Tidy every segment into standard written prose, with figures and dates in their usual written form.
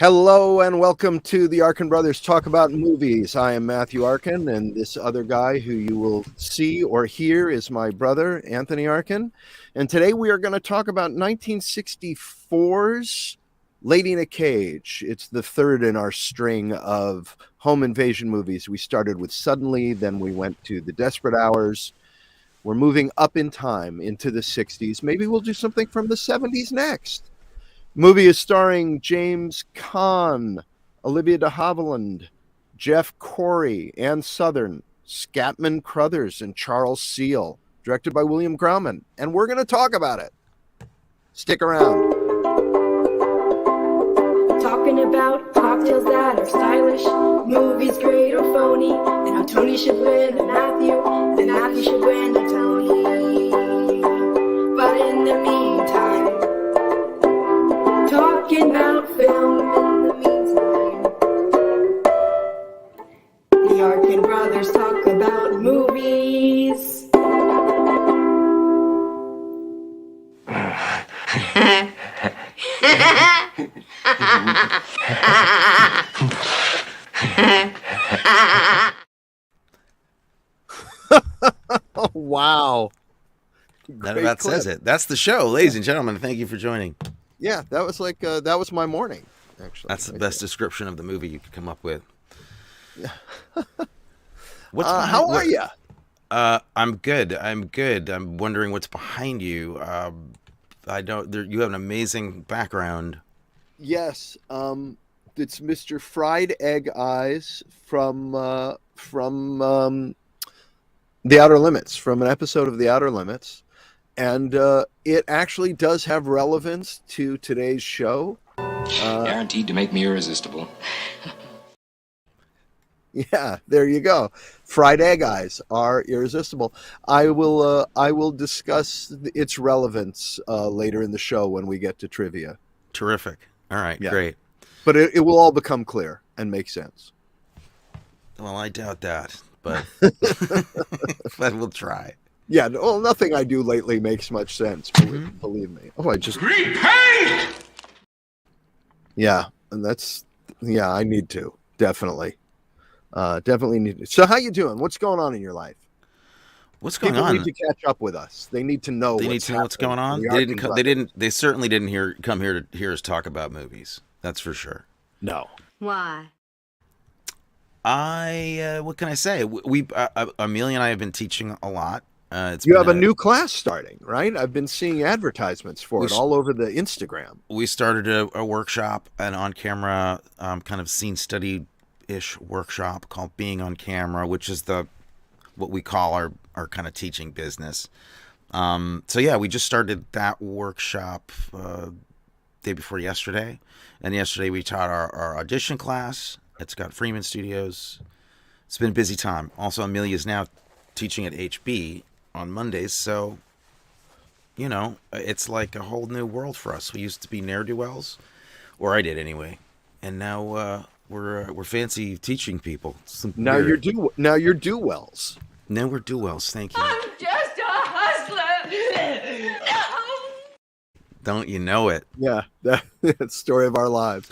Hello and welcome to the Arkin Brothers Talk About Movies. I am Matthew Arkin, and this other guy who you will see or hear is my brother, Anthony Arkin. And today we are going to talk about 1964's Lady in a Cage. It's the third in our string of home invasion movies. We started with Suddenly, then we went to The Desperate Hours. We're moving up in time into the 60s. Maybe we'll do something from the 70s next. Movie is starring James Caan, Olivia de Havilland, Jeff Corey, Ann Southern, Scatman Crothers, and Charles Seal. Directed by William Grauman. And we're going to talk about it. Stick around. Talking about cocktails that are stylish, movies great or phony, and how Tony should win a Matthew, and Matthew should win a Tony. But in the meantime, talking about film in the meantime. The Arkin Brothers talk about movies. Oh, wow. None of that says it. That's the show, ladies and gentlemen. Thank you for joining. Yeah, that was like that was my morning. Actually, that's the best description of the movie you could come up with. Yeah. How are you? I'm good. I'm wondering what's behind you. I don't. You have an amazing background. Yes, it's Mr. Fried Egg Eyes from The Outer Limits, from an episode of The Outer Limits. And it actually does have relevance to today's show. Guaranteed to make me irresistible. Yeah, there you go. Fried egg eyes are irresistible. I will discuss its relevance later in the show when we get to trivia. Terrific. All right, yeah. Great. But it will all become clear and make sense. Well, I doubt that, but but we'll try. Yeah, well, nothing I do lately makes much sense. Believe me. Oh, I just repent. Yeah, and I need to definitely need to. So, how you doing? What's going on in your life? What's going People on? need to catch up with us. They need to know. They need to know what's going on. They certainly didn't come here to hear us talk about movies. That's for sure. No. Why? What can I say? Amelia and I have been teaching a lot. You have a new class starting, right? I've been seeing advertisements for it all over the Instagram. We started a workshop, an on-camera kind of scene study-ish workshop called Being on Camera, which is what we call our kind of teaching business. So yeah, we just started that workshop day before yesterday. And yesterday we taught our audition class. It's got Freeman Studios. It's been a busy time. Also, Amelia is now teaching at HB on Mondays, so it's like a whole new world for us. We used to be ne'er-do-wells, or I did anyway, and now we're fancy teaching people. Now you're do-wells. Now we're do-wells. Thank you. I'm just a hustler. Don't you know it? Yeah, that's the story of our lives.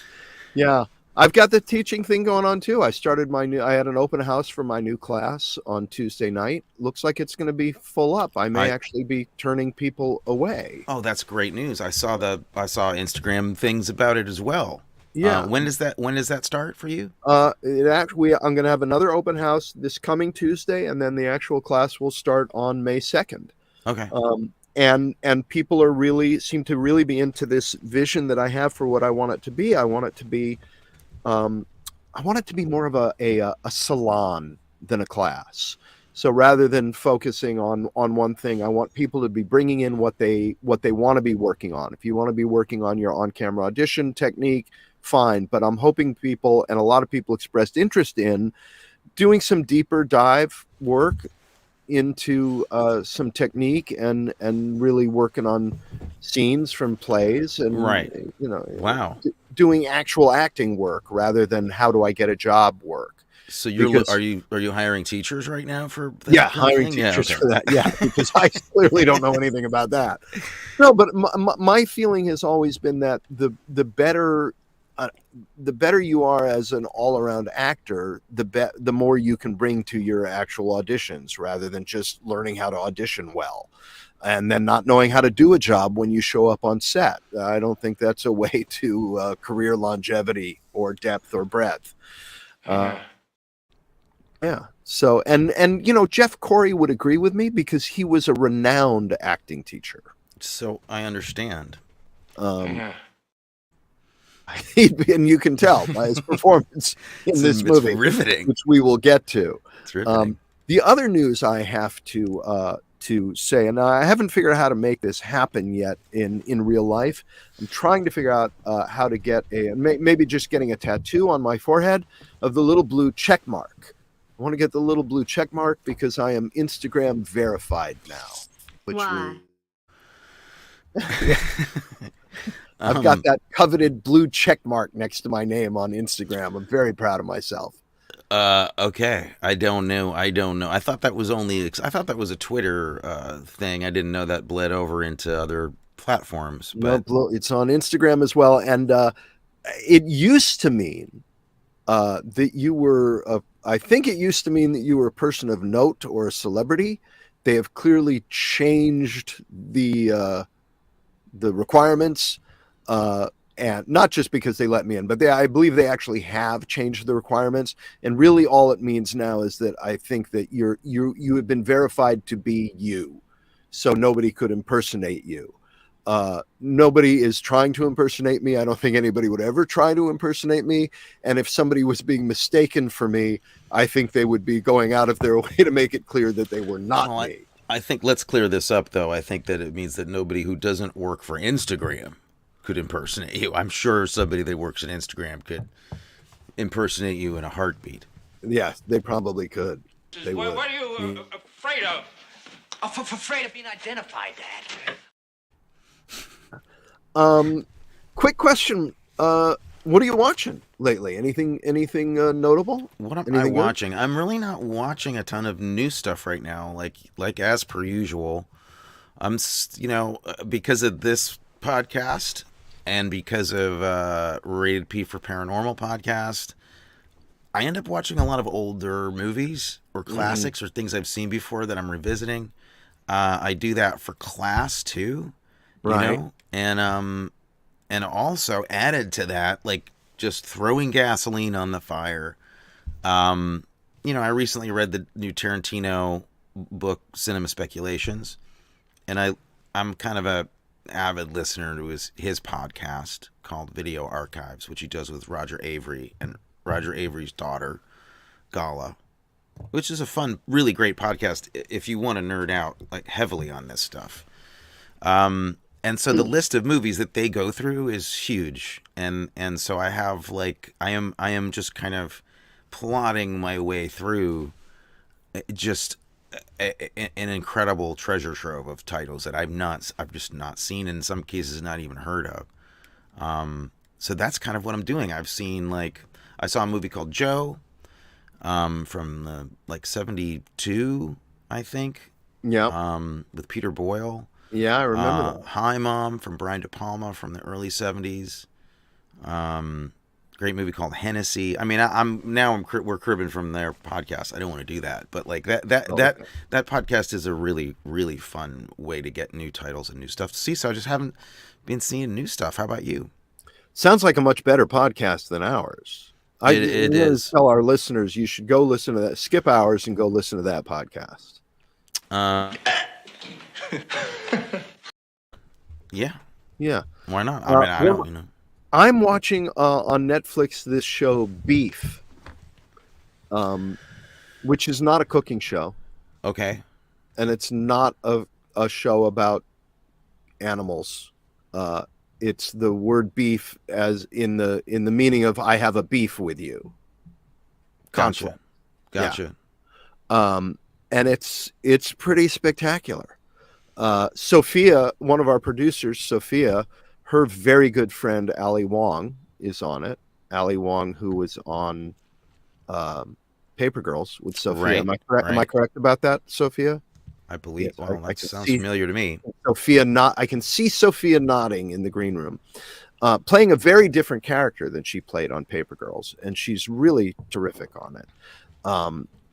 Yeah. I've got the teaching thing going on too. I had an open house for my new class on Tuesday night. Looks like it's going to be full up. I may actually be turning people away. Oh, that's great news. I saw Instagram things about it as well. Yeah. When does that start for you? I'm going to have another open house this coming Tuesday, and then the actual class will start on May 2nd. Okay. And people seem to really be into this vision that I have for what I want it to be. I want it to be more of a salon than a class. So rather than focusing on one thing, I want people to be bringing in what they want to be working on. If you want to be working on your on-camera audition technique, fine. But I'm hoping people, and a lot of people expressed interest in, doing some deeper dive work into some technique and really working on scenes from plays and right. Wow. Doing actual acting work rather than how do I get a job work. So are you hiring teachers right now for that? Yeah, hiring teachers for that. Yeah, because I clearly don't know anything about that. No, but my feeling has always been that the better the better you are as an all-around actor, the more you can bring to your actual auditions, rather than just learning how to audition well and then not knowing how to do a job when you show up on set. I don't think that's a way to career longevity or depth or breadth. Yeah. So, and Jeff Corey would agree with me because he was a renowned acting teacher. So I understand. And you can tell by his performance in this movie, riveting, which we will get to. It's riveting. The other news I have to say, and I haven't figured out how to make this happen yet in real life. I'm trying to figure out how to get maybe just getting a tattoo on my forehead of the little blue check mark. I want to get the little blue check mark because I am Instagram verified now. Why? I've got that coveted blue check mark next to my name on Instagram. I'm very proud of myself. Okay. I don't know. I thought that was a Twitter thing. I didn't know that bled over into other platforms. But no, it's on Instagram as well. And it used to mean that you were, I think it used to mean that you were a person of note or a celebrity. They have clearly changed the requirements. And not just because they let me in, but I believe they actually have changed the requirements. And really all it means now is that I think that you have been verified to be you. So nobody could impersonate you. Nobody is trying to impersonate me. I don't think anybody would ever try to impersonate me. And if somebody was being mistaken for me, I think they would be going out of their way to make it clear that they were not me. I think let's clear this up, though. I think that it means that nobody who doesn't work for Instagram could impersonate you. I'm sure somebody that works at Instagram could impersonate you in a heartbeat. Yes, they probably could. They would. What are you afraid of? I'm afraid of being identified, Dad. Quick question. What are you watching lately? Anything notable? What am I watching? I'm really not watching a ton of new stuff right now, like as per usual. I'm, because of this podcast and because of Rated P for Paranormal podcast, I end up watching a lot of older movies or classics or things I've seen before that I'm revisiting. I do that for class too, right? And also added to that, like just throwing gasoline on the fire. I recently read the new Tarantino book, Cinema Speculations, and I'm kind of a avid listener to his podcast called Video Archives, which he does with Roger Avery and Roger Avery's daughter, Gala, which is a fun, really great podcast if you want to nerd out like heavily on this stuff. And so the list of movies that they go through is huge. And so I have I am just kind of plodding my way through just an incredible treasure trove of titles that I've just not seen, in some cases not even heard of. So that's kind of what I'm doing. I've seen I saw a movie called Joe, from 72, I think. Yeah. With Peter Boyle. Yeah, I remember that. Hi Mom from Brian De Palma from the early 70s. Great movie called Hennessy. I mean, we're cribbing from their podcast. I don't want to do that, but that podcast is a really, really fun way to get new titles and new stuff to see. So I just haven't been seeing new stuff. How about you? Sounds like a much better podcast than ours. It is. Tell our listeners you should go listen to that. Skip ours and go listen to that podcast. Yeah. Why not? I mean, I don't. I'm watching on Netflix this show Beef, which is not a cooking show. Okay. And it's not a show about animals. It's the word beef as in the meaning of I have a beef with you. Gotcha. Yeah. And it's pretty spectacular. Sophia, one of our producers, Sophia, her very good friend Ali Wong is on it. Ali Wong, who was on Paper Girls with Sophia. Right, Am I correct? right. Am I correct about that, Sophia? I believe. Yes, Well, that sounds familiar to me. I can see Sophia nodding in the green room. playing a very different character than she played on Paper Girls, and she's really terrific on it.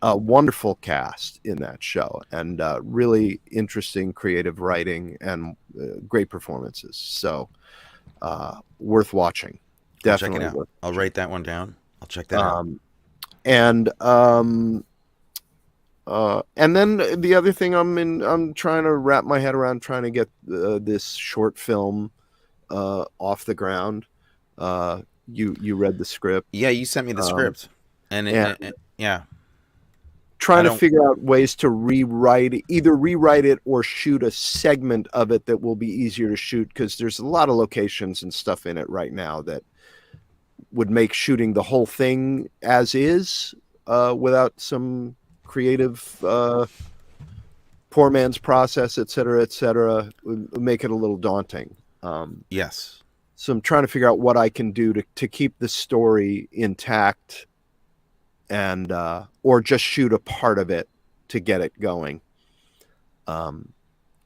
A wonderful cast in that show, and really interesting creative writing and great performances. So worth watching. Definitely. Check it out. I'll write that one down. I'll check that out. And then the other thing I'm trying to wrap my head around, trying to get this short film off the ground. You read the script. Yeah, you sent me the script, and yeah. Trying to figure out ways to either rewrite it or shoot a segment of it that will be easier to shoot, because there's a lot of locations and stuff in it right now that would make shooting the whole thing as is without some creative poor man's process, et cetera, would make it a little daunting. Yes. So I'm trying to figure out what I can do to keep the story intact, and or just shoot a part of it to get it going. And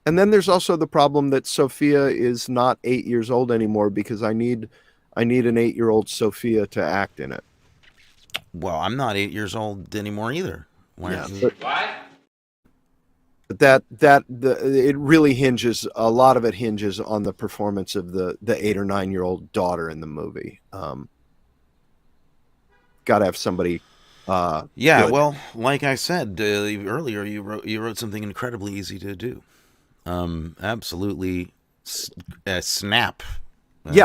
then there's also the problem that Sophia is not 8 years old anymore, because I need an 8-year-old Sophia to act in it. Well, I'm not 8 years old anymore either. What? But it really hinges, a lot of it hinges on the performance of the 8 or 9-year-old daughter in the movie. Got to have somebody. Good. Well, like I said earlier, you wrote something incredibly easy to do. Absolutely, snap.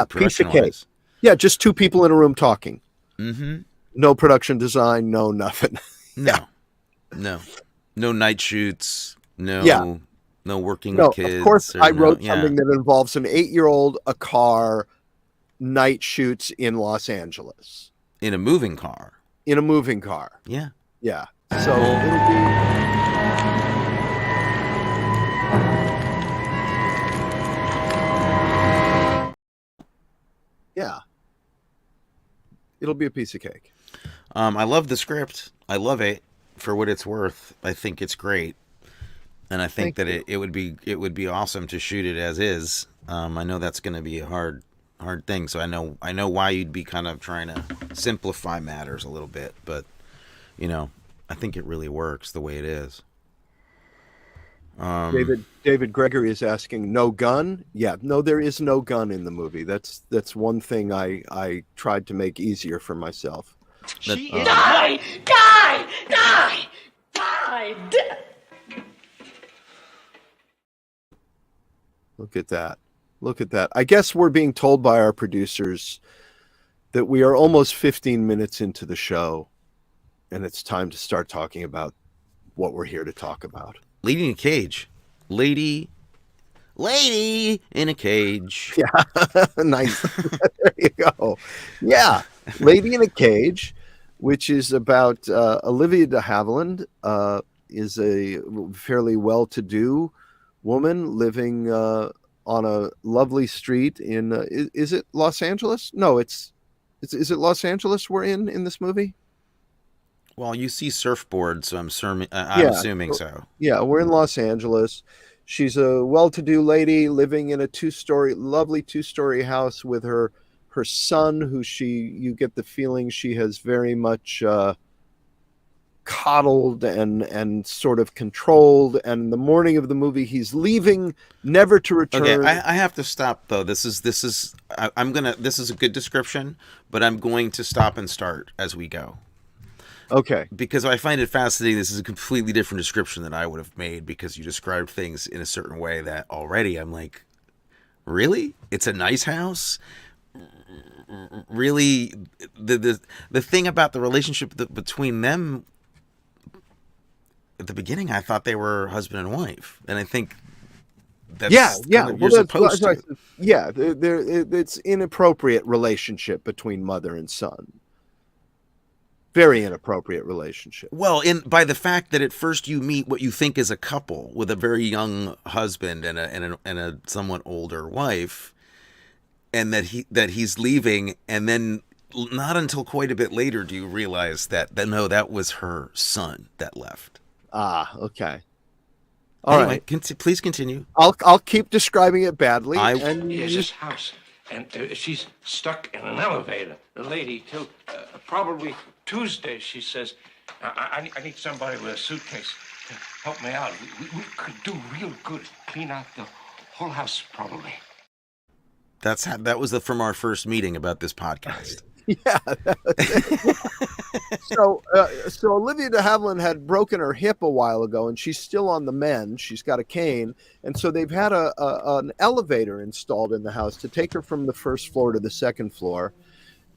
Piece of cake. Yeah, just two people in a room talking. Mm-hmm. No production design, no nothing. No night shoots. No working with kids. Of course, I wrote something that involves an 8-year-old, a car, night shoots in Los Angeles. In a moving car. In a moving car. Yeah. Yeah. So it'll be. Yeah. It'll be a piece of cake. I love the script. I love it for what it's worth. I think it's great. And I think that it would be awesome to shoot it as is. I know that's going to be a hard thing. So I know why you'd be kind of trying to simplify matters a little bit, but I think it really works the way it is. David Gregory is asking, no gun? Yeah, no, there is no gun in the movie. That's one thing I tried to make easier for myself. Die! Look at that. I guess we're being told by our producers that we are almost 15 minutes into the show, and it's time to start talking about what we're here to talk about. Lady in a cage. Lady in a cage. Yeah, nice. There you go. Yeah, Lady in a Cage, which is about Olivia de Havilland, is a fairly well-to-do woman living on a lovely street in is it Los Angeles? No, is it Los Angeles we're in this movie? Well, you see surfboards, so I'm assuming so. Yeah, we're in Los Angeles. She's a well-to-do lady living in a lovely two-story house with her son, who you get the feeling she has very much coddled and sort of controlled. And the morning of the movie, he's leaving, never to return. Okay, I have to stop though. This is a good description, but I'm going to stop and start as we go. Okay. Because I find it fascinating. This is a completely different description than I would have made, because you described things in a certain way that already I'm like, really? It's a nice house? Really? The thing about the relationship between them at the beginning, I thought they were husband and wife. And I think that's you're supposed to. Yeah, it's inappropriate relationship between mother and son. Very inappropriate relationship. Well, by the fact that at first you meet what you think is a couple with a very young husband and a somewhat older wife, and that he's leaving, and then not until quite a bit later do you realize that no, that was her son that left. Ah, okay. All right. Please continue. I'll keep describing it badly. Here's this house. And she's stuck in an elevator. The lady, till probably Tuesday, she says, I need somebody with a suitcase to help me out. We could do real good. Clean out the whole house, probably. That was from our first meeting about this podcast. Yeah. So Olivia de Havilland had broken her hip a while ago, and she's still on the mend. She's got a cane, and so they've had an elevator installed in the house to take her from the first floor to the second floor.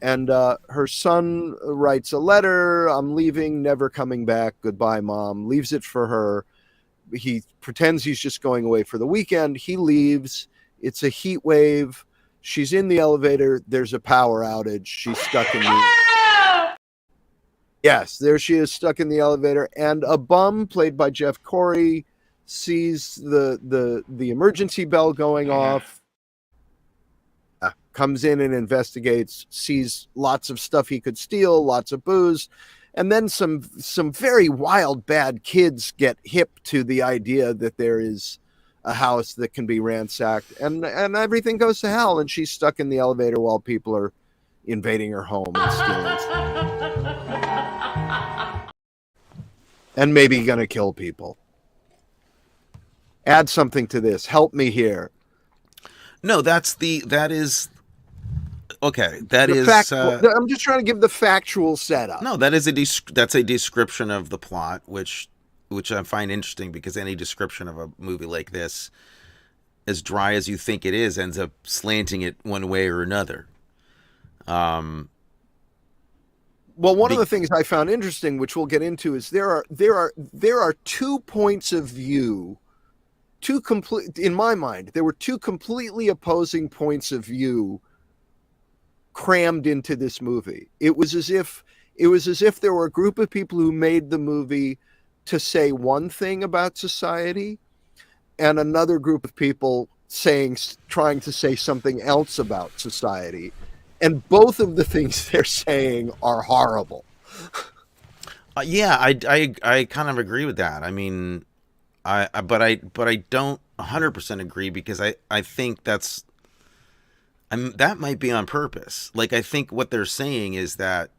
And her son writes a letter: "I'm leaving, never coming back. Goodbye, Mom." Leaves it for her. He pretends he's just going away for the weekend. He leaves. It's a heat wave. She's in the elevator. There's a power outage. She's stuck in the... Yes, there she is, stuck in the elevator. And a bum, played by Jeff Corey, sees the emergency bell going off, comes in and investigates, sees lots of stuff he could steal, lots of booze. And then some very wild, bad kids get hip to the idea that there is a house that can be ransacked, and everything goes to hell, and she's stuck in the elevator while people are invading her home and stealing stuff. And maybe gonna kill people. Add something to this. Help me here. No, that is okay. I'm just trying to give the factual setup. No, that's a description of the plot, which I find interesting, because any description of a movie like this, as dry as you think it is, ends up slanting it one way or another. Well, one of the things I found interesting, which we'll get into, is there are 2 points of view, in my mind, there were 2 completely opposing points of view crammed into this movie. It was as if there were a group of people who made the movie to say one thing about society, and another group of people trying to say something else about society, and both of the things they're saying are horrible. Yeah, I kind of agree with that. I mean, but I don't 100% agree, because I think that might be on purpose. Like, I think what they're saying is that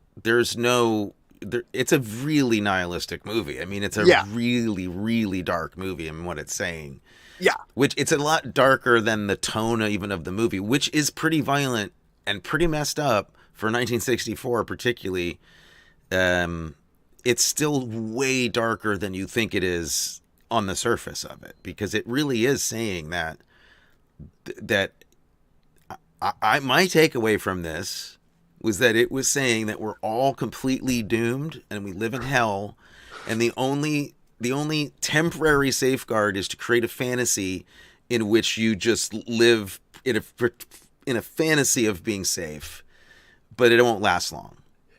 it's a really nihilistic movie. I mean, it's a really, really dark movie in what it's saying. Yeah. Which it's a lot darker than the tone even of the movie, which is pretty violent and pretty messed up for 1964 particularly. It's still way darker than you think it is on the surface of it, because it really is saying that my takeaway from this was that it was saying that we're all completely doomed and we live in hell, and the only temporary safeguard is to create a fantasy in which you just live in a fantasy of being safe, but it won't last long.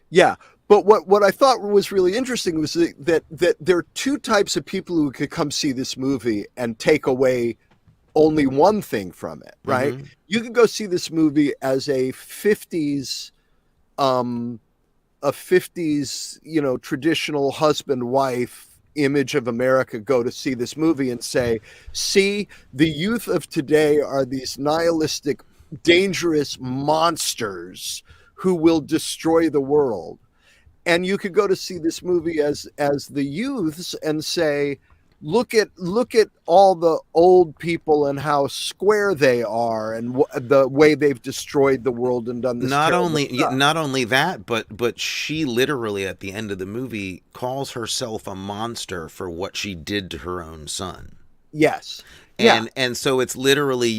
Yeah, but what I thought was really interesting was that there are 2 types of people who could come see this movie and take away only one thing from it, right? Mm-hmm. You could go see this movie as a 50s, traditional husband-wife image of America, go to see this movie and say, see, the youth of today are these nihilistic, dangerous monsters who will destroy the world. And you could go to see this movie as the youths and say, look at all the old people and how square they are, and the way they've destroyed the world and done this. Not only that, but she literally at the end of the movie calls herself a monster for what she did to her own son. Yes. And so it's literally,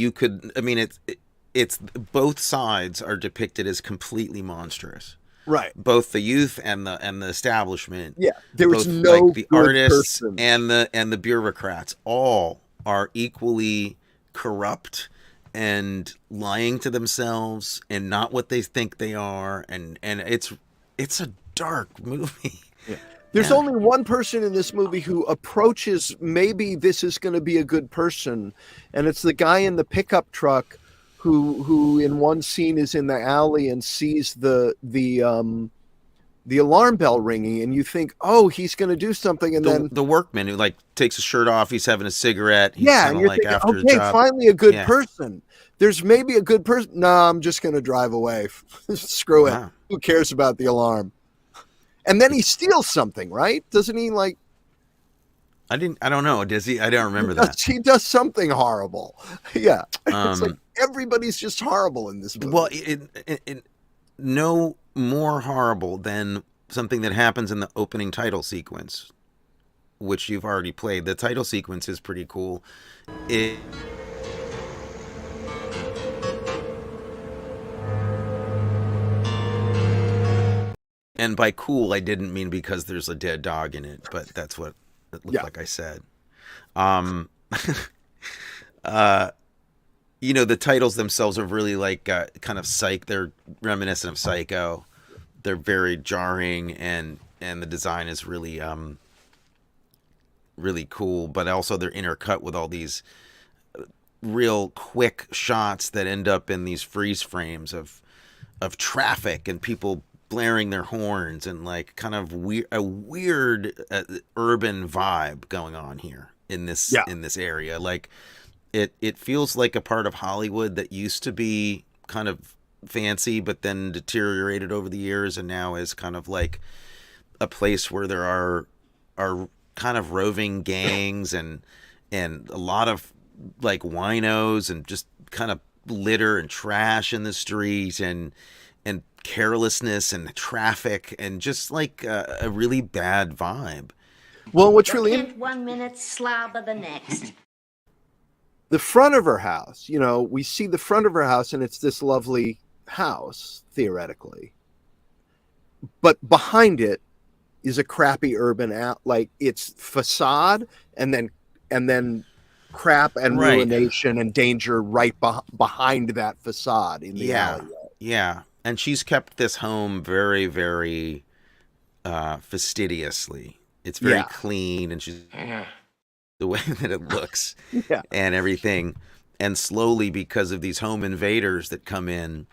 it's both sides are depicted as completely monstrous. Right. Both the youth and the establishment. Yeah. There was no like the artists person. and the bureaucrats all are equally corrupt and lying to themselves and not what they think they are, and it's a dark movie. Yeah. There's only one person in this movie who approaches, maybe this is going to be a good person, and it's the guy in the pickup truck who in one scene is in the alley and sees the alarm bell ringing, and you think, oh, he's going to do something, and then the workman who like takes his shirt off, he's having a cigarette, he's and you're like thinking, after okay, the job. Finally a good person. There's maybe a good person. No, I'm just going to drive away. Screw it. Wow. Who cares about the alarm? And then he steals something, right? Doesn't he? Like, I don't know. Does he? I don't remember that. he does something horrible. Yeah. It's like everybody's just horrible in this movie. Well, it no more horrible than something that happens in the opening title sequence, which you've already played. The title sequence is pretty cool. And by cool, I didn't mean because there's a dead dog in it, but that's what it looked like I said. You know, the titles themselves are really like kind of they're reminiscent of Psycho. They're very jarring, and the design is really really cool, but also they're intercut with all these real quick shots that end up in these freeze frames of traffic and people blaring their horns and like kind of a weird urban vibe going on here in this area. Like it feels like a part of Hollywood that used to be kind of fancy but then deteriorated over the years, and now is kind of like a place where there are kind of roving gangs and a lot of like winos and just kind of litter and trash in the street and carelessness and traffic and just like a really bad vibe. Well, what's really Hint 1 minute, slobber the next. the front of her house, you know, we see the front of her house and it's this lovely house, theoretically. But behind it is a crappy urban like it's facade and then crap and ruination and danger right behind that facade in the alleyway. Yeah. And she's kept this home very, very fastidiously. It's very clean, and she's the way that it looks and everything. And slowly, because of these home invaders that come in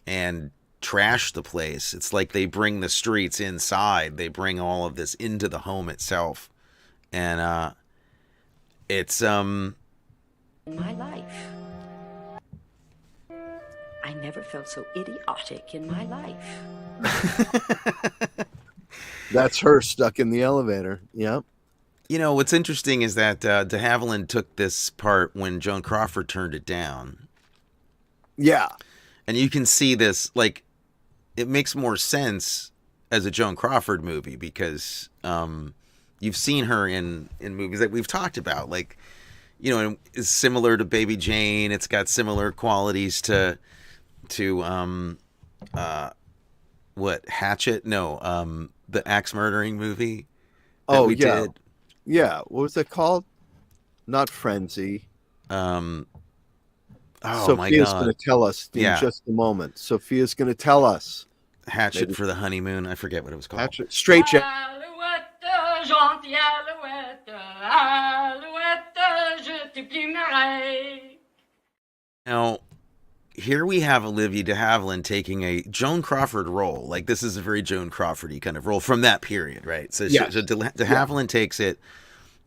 and trash the place, it's like they bring the streets inside. They bring all of this into the home itself. And it's In my life, I never felt so idiotic in my life. That's her stuck in the elevator. Yep. You know, what's interesting is that de Havilland took this part when Joan Crawford turned it down. Yeah. And you can see this, like, it makes more sense as a Joan Crawford movie because you've seen her in movies that we've talked about. Like, you know, it's similar to Baby Jane. It's got similar qualities to what, Hatchet? No, the axe murdering movie that we did. Yeah, what was it called? Not Frenzy. Oh Sophia's my God. going to tell us in just a moment. Sophia's going to tell us. Hatchet for the Honeymoon. I forget what it was called. Hatchet. Straight Jack. Alouette, gentille alouette, alouette, je te plumerai. Now, here we have Olivia de Havilland taking a Joan Crawford role. Like, this is a very Joan Crawford-y kind of role from that period, right? So, de Havilland takes it,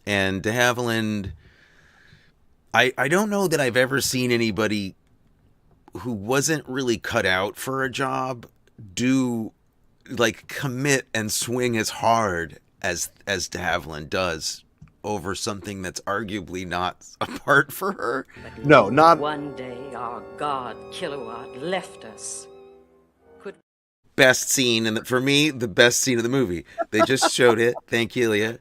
and de Havilland... I don't know that I've ever seen anybody who wasn't really cut out for a job commit and swing as hard as de Havilland does over something that's arguably not a part for her. No, not one day our god Kilowatt left us. Best scene, and for me, the best scene of the movie. They just showed it. Thank you, Leah.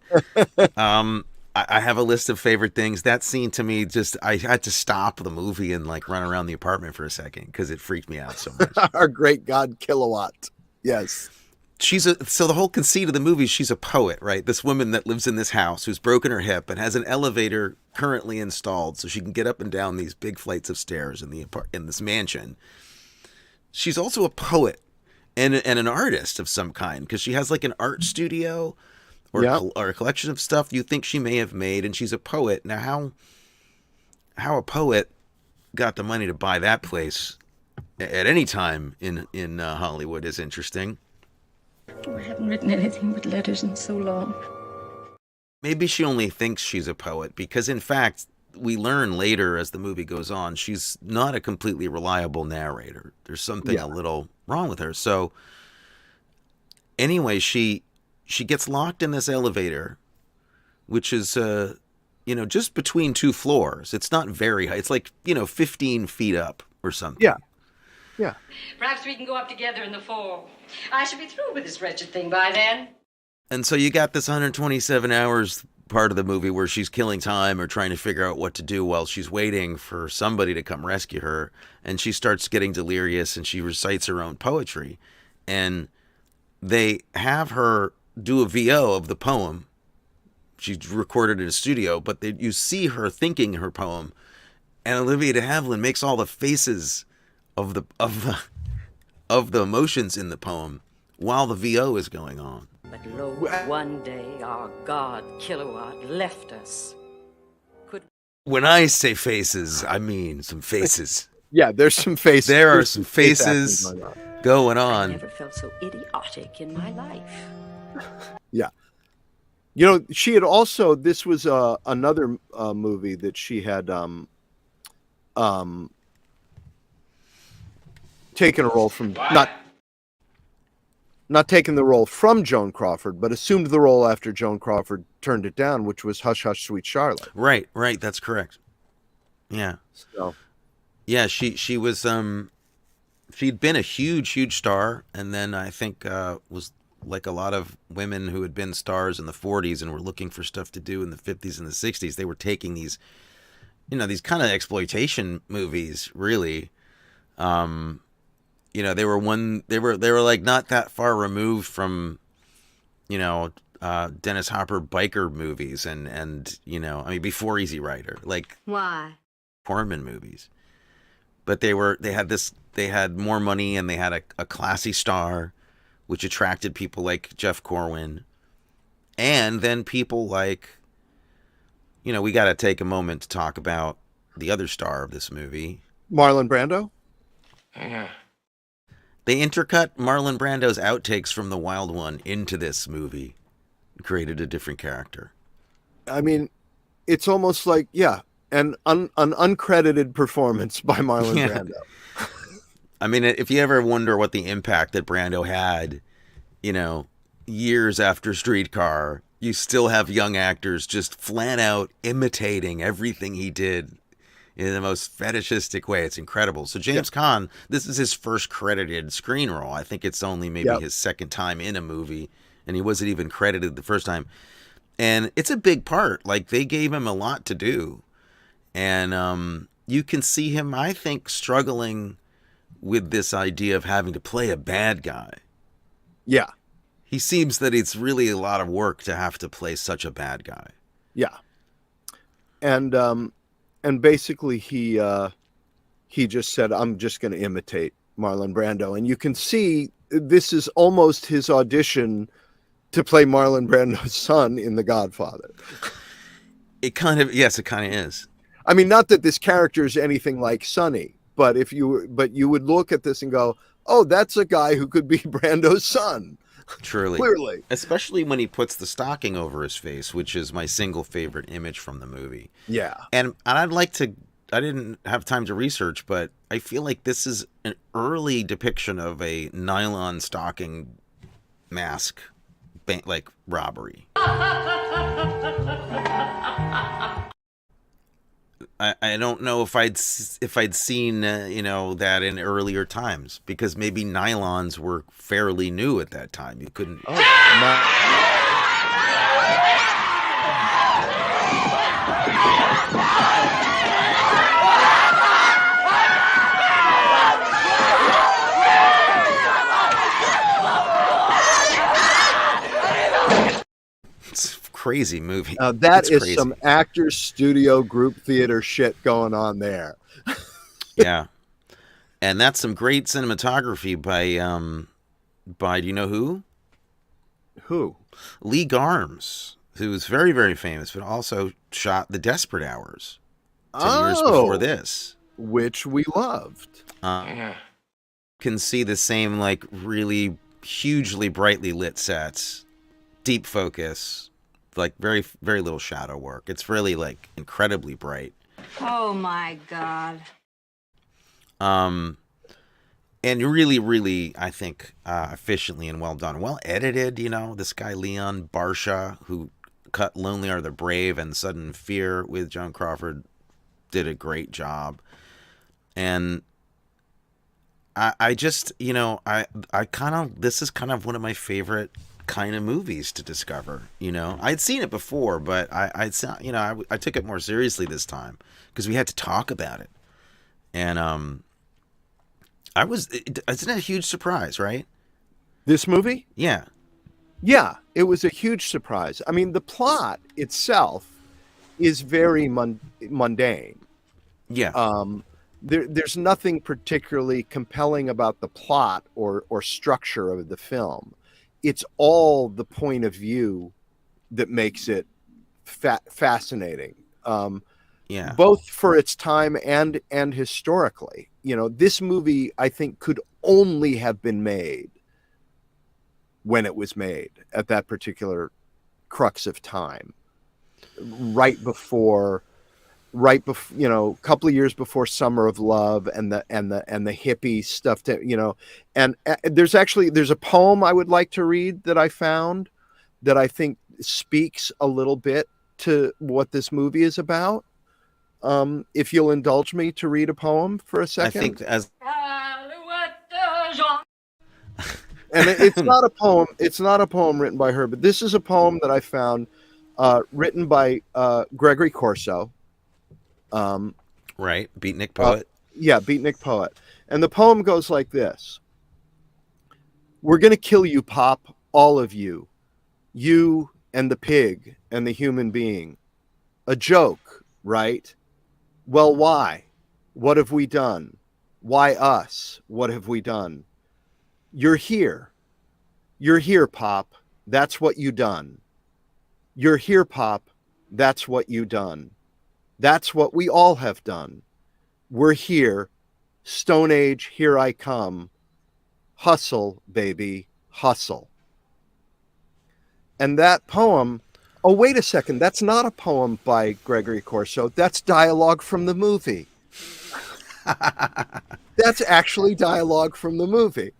I have a list of favorite things. That scene to me, I had to stop the movie and like run around the apartment for a second because it freaked me out so much. Our great god Kilowatt. Yes. So the whole conceit of the movie, she's a poet, right? This woman that lives in this house who's broken her hip and has an elevator currently installed so she can get up and down these big flights of stairs in this mansion. She's also a poet and an artist of some kind because she has like an art studio or a collection of stuff you think she may have made, and she's a poet. Now, how a poet got the money to buy that place at any time in Hollywood is interesting. Oh, I haven't written anything but letters in so long. Maybe she only thinks she's a poet because, in fact, we learn later as the movie goes on, she's not a completely reliable narrator. There's something a little wrong with her. So anyway, she gets locked in this elevator, which is just between two floors. It's not very high. It's like 15 feet up or something. Yeah. Perhaps we can go up together in the fall. I should be through with this wretched thing by then. And so you got this 127 hours part of the movie where she's killing time or trying to figure out what to do while she's waiting for somebody to come rescue her. And she starts getting delirious and she recites her own poetry. And they have her do a VO of the poem. She's recorded in a studio, but you see her thinking her poem. And Olivia de Havilland makes all the faces of the emotions in the poem while the VO is going on. But lo, one day our god Kilowatt left us. When I say faces, I mean some faces. Yeah, there's some faces. There are some faces going on. I never felt so idiotic in my life. Yeah. She had also, this was another movie that she had taken a role from, not taking the role from Joan Crawford, but assumed the role after Joan Crawford turned it down, which was Hush Hush Sweet Charlotte. Right, that's correct. Yeah. So yeah, she was she'd been a huge star, and then I think was like a lot of women who had been stars in the 40s and were looking for stuff to do in the 50s and the 60s. They were taking these these kind of exploitation movies, really. They were like not that far removed from, Dennis Hopper biker movies and before Easy Rider, like Why? Corman movies. But they had more money and they had a classy star, which attracted people like Jeff Corwin. And then people like, we got to take a moment to talk about the other star of this movie, Marlon Brando. Yeah. They intercut Marlon Brando's outtakes from The Wild One into this movie, created a different character. I mean, it's almost like, an uncredited performance by Marlon Brando. I mean, if you ever wonder what the impact that Brando had, years after Streetcar, you still have young actors just flat out imitating everything he did in the most fetishistic way. It's incredible. So James Caan, this is his first credited screen role. I think it's only maybe his second time in a movie, and he wasn't even credited the first time. And it's a big part. Like, they gave him a lot to do. And you can see him, I think, struggling with this idea of having to play a bad guy. Yeah. He seems that it's really a lot of work to have to play such a bad guy. Yeah. And basically he just said, I'm just going to imitate Marlon Brando. And you can see this is almost his audition to play Marlon Brando's son in The Godfather. It kind of is. I mean, not that this character is anything like Sonny, but you would look at this and go, oh, that's a guy who could be Brando's son. Truly. Clearly. Especially when he puts the stocking over his face, which is my single favorite image from the movie. Yeah. And I didn't have time to research, but I feel like this is an early depiction of a nylon stocking mask, like robbery. I don't know if I'd seen that in earlier times, because maybe nylons were fairly new at that time. You couldn't. It's a crazy movie. That is crazy. Some actors studio group theater shit going on there. Yeah. And that's some great cinematography by do you know who? Who? Lee Garms, who was very, very famous, but also shot The Desperate Hours 10 years before this. Which we loved. Can see the same, like, really hugely brightly lit sets, deep focus, like very, very little shadow work. It's really, like, incredibly bright. Oh my God. And really, really, I think efficiently and well done. Well edited, this guy Leon Barsha, who cut Lonely Are the Brave and Sudden Fear with Joan Crawford, did a great job. And I just, I kind of, this is kind of one of my favorite kind of movies to discover. I'd seen it before, but I took it more seriously this time because we had to talk about it. And isn't it a huge surprise, right? This movie? Yeah. Yeah, it was a huge surprise. I mean, the plot itself is very mundane. Yeah. There's nothing particularly compelling about the plot or structure of the film. It's all the point of view that makes it fascinating. Yeah. Both for its time and historically. This movie, I think, could only have been made when it was made at that particular crux of time, right before, a couple of years before Summer of Love and the hippie stuff. And there's a poem I would like to read that I found that I think speaks a little bit to what this movie is about. If you'll indulge me to read a poem for a second. I think and it's not a poem. It's not a poem written by her, but this is a poem that I found written by Gregory Corso. Right, beatnik poet. Beatnik poet. And the poem goes like this: "We're gonna kill you, Pop, all of you, you and the pig and the human being. A joke, right? Well, why? What have we done? Why us? What have we done? You're here. You're here, Pop. That's what you done. You're here, Pop. That's what you done. That's what we all have done. We're here. Stone Age, here I come. Hustle, baby, hustle." And that poem, oh, wait a second, that's not a poem by Gregory Corso. That's dialogue from the movie. That's actually dialogue from the movie.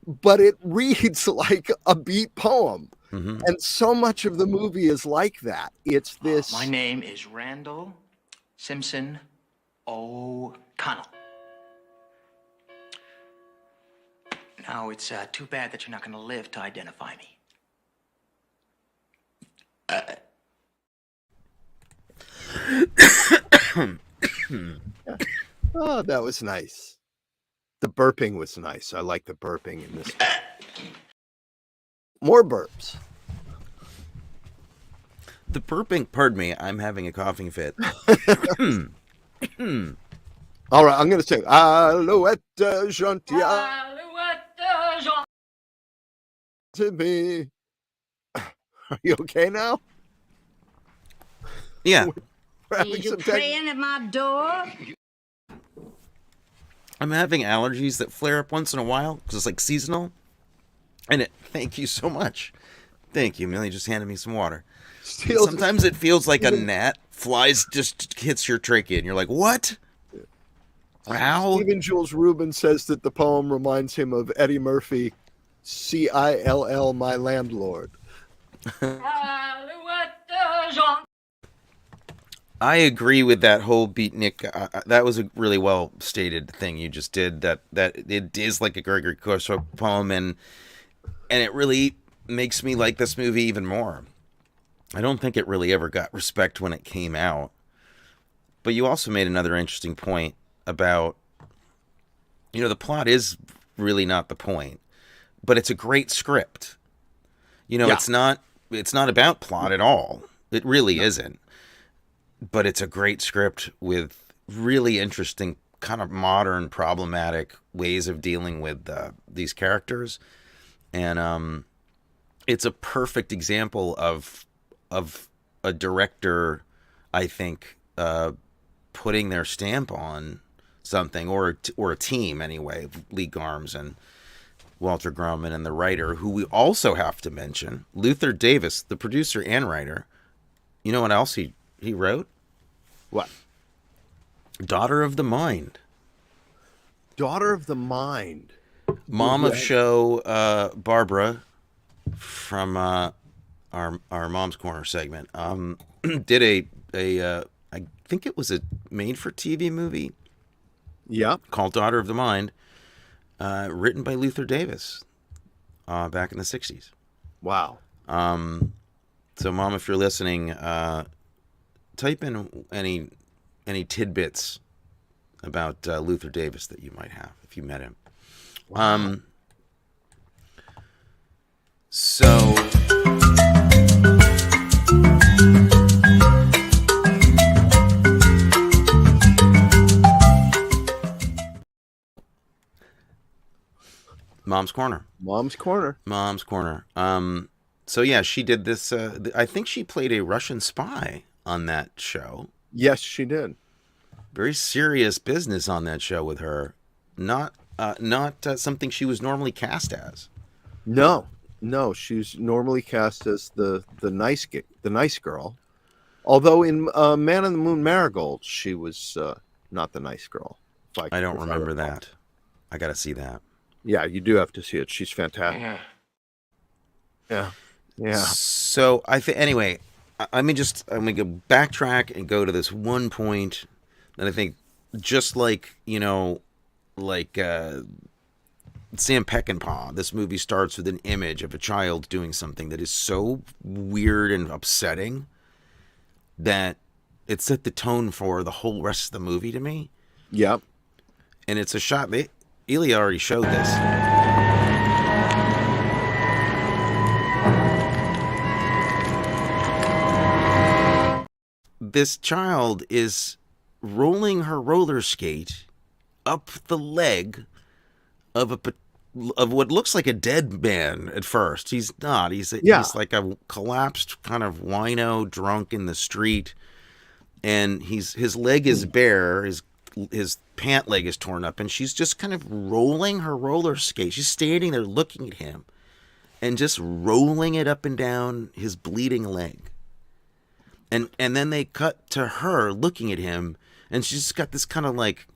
But it reads like a beat poem. Mm-hmm. And so much of the movie is like that. It's this... My name is Randall Simpson O'Connell. Now, it's too bad that you're not going to live to identify me. Oh, that was nice. The burping was nice. I like the burping in this. More burps. The burping, pardon me, I'm having a coughing fit. All right, I'm going to sing. Alouette gentille to me. Are you okay now? Yeah. Are you praying at my door? I'm having allergies that flare up once in a while because it's like seasonal. And thank you so much. Thank you. Millie just handed me some water. Sometimes it feels like a gnat flies, just hits your trachea and you're like, what? Ow. Stephen Jules Rubin says that the poem reminds him of Eddie Murphy, CILL, my landlord. I agree with that whole beatnik. That was a really well stated thing you just did. That it is like a Gregory Corso poem, and it really makes me like this movie even more. I don't think it really ever got respect when it came out. But you also made another interesting point about, the plot is really not the point, but it's a great script. It's not about plot at all. It really isn't. But it's a great script with really interesting, kind of modern, problematic ways of dealing with these characters, and it's a perfect example of a director, I think, putting their stamp on something, or a team anyway. Lee Garms and Walter Grauman and the writer, who we also have to mention, Luther Davis, the producer and writer. You know what else he wrote? What? Daughter of the Mind. Daughter of the Mind. Mom of show Barbara from our Mom's Corner segment did a I think it was a made-for-TV movie. Yeah. Called Daughter of the Mind, written by Luther Davis back in the 60s. Wow. So, Mom, if you're listening, type in any tidbits about Luther Davis that you might have if you met him. Wow. So Mom's Corner. Mom's Corner. Mom's Corner. So yeah, she did this. I think she played a Russian spy on that show. Yes, she did. Very serious business on that show with her. Not something she was normally cast as. No, she's normally cast as the nice girl. Although in Man on the Moon Marigold, she was not the nice girl. I don't remember that. I got to see that. Yeah, you do have to see it. She's fantastic. Yeah. So I think anyway. I'm gonna go backtrack and go to this one point that I think, just like Sam Peckinpah, this movie starts with an image of a child doing something that is so weird and upsetting that it set the tone for the whole rest of the movie to me. Yep. And it's a shot. Hilyard already showed this. This child is rolling her roller skate up the leg of what looks like a dead man at first. He's not. He's like a collapsed kind of wino drunk in the street, and his leg is bare. His pant leg is torn up, and she's just kind of rolling her roller skate. She's standing there looking at him and just rolling it up and down his bleeding leg. And then they cut to her looking at him, and she's just got this kind of like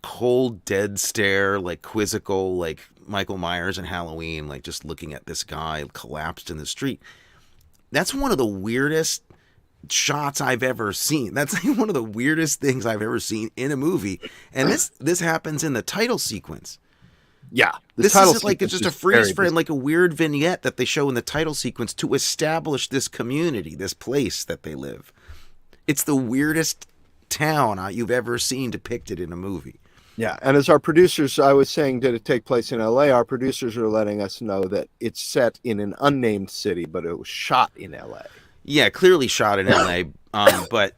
cold, dead stare, like quizzical, like Michael Myers in Halloween, like just looking at this guy collapsed in the street. That's one of the weirdest shots I've ever seen. That's like one of the weirdest things I've ever seen in a movie. And this happens in the title sequence. Yeah. This is like, it's just a freeze frame, like a weird vignette that they show in the title sequence to establish this community, this place that they live. It's the weirdest town you've ever seen depicted in a movie. Yeah, and as our producers, I was saying, did it take place in LA? Our producers are letting us know that it's set in an unnamed city, but it was shot in LA. Yeah, clearly shot in LA, but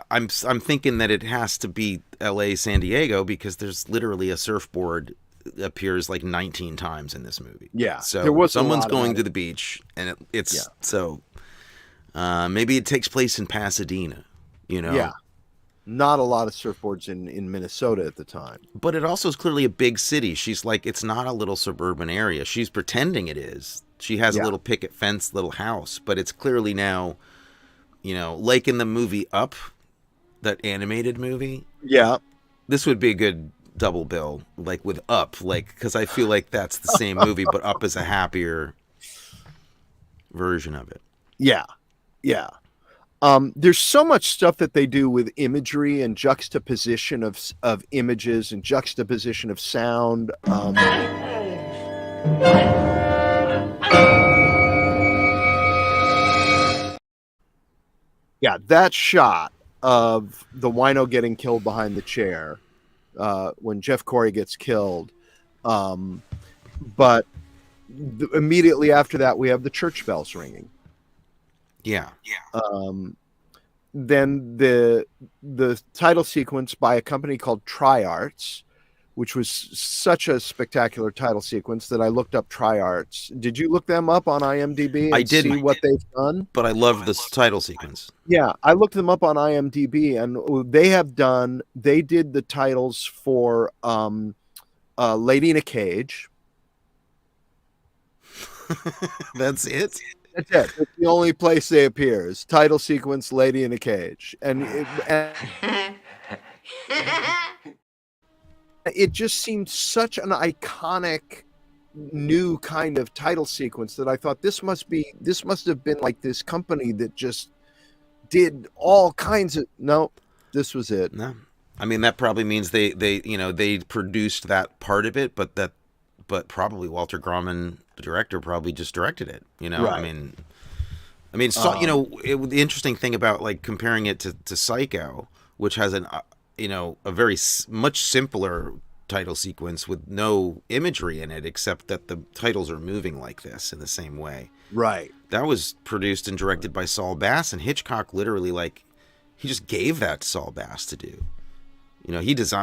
I'm thinking that it has to be LA, San Diego, because there's literally a surfboard appears like 19 times in this movie. Yeah, so someone's going to the beach, and it's so maybe it takes place in Pasadena. Yeah, not a lot of surfboards in Minnesota at the time. But it also is clearly a big city. She's like, it's not a little suburban area. She's pretending it is. She has a little picket fence, little house, but it's clearly now, like in the movie Up, that animated movie. Yeah, this would be a good double bill, like with Up, like, because I feel like that's the same movie, but Up is a happier version of it. Yeah. There's so much stuff that they do with imagery and juxtaposition of images and juxtaposition of sound. Yeah, that shot of the wino getting killed behind the chair when Jeff Corey gets killed. But immediately after that, we have the church bells ringing. Yeah. Then the title sequence by a company called TriArts, which was such a spectacular title sequence that I looked up TriArts. Did you look them up on IMDb and see what they've done? But I love this title sequence. Yeah, I looked them up on IMDb, and they did the titles for Lady in a Cage. That's it? That's it. That's the only place they appear is title sequence, lady in a cage. And it just seemed such an iconic new kind of title sequence that I thought this must have been like this company that just did all kinds of. No, this was it. No, I mean that probably means they produced that part of it, but probably Walter Grauman, the director, probably just directed it. Right. I mean, so, the interesting thing about like comparing it to Psycho, which has a very much simpler title sequence with no imagery in it, except that the titles are moving like this in the same way. Right. That was produced and directed by Saul Bass, and Hitchcock literally he just gave that to Saul Bass to do.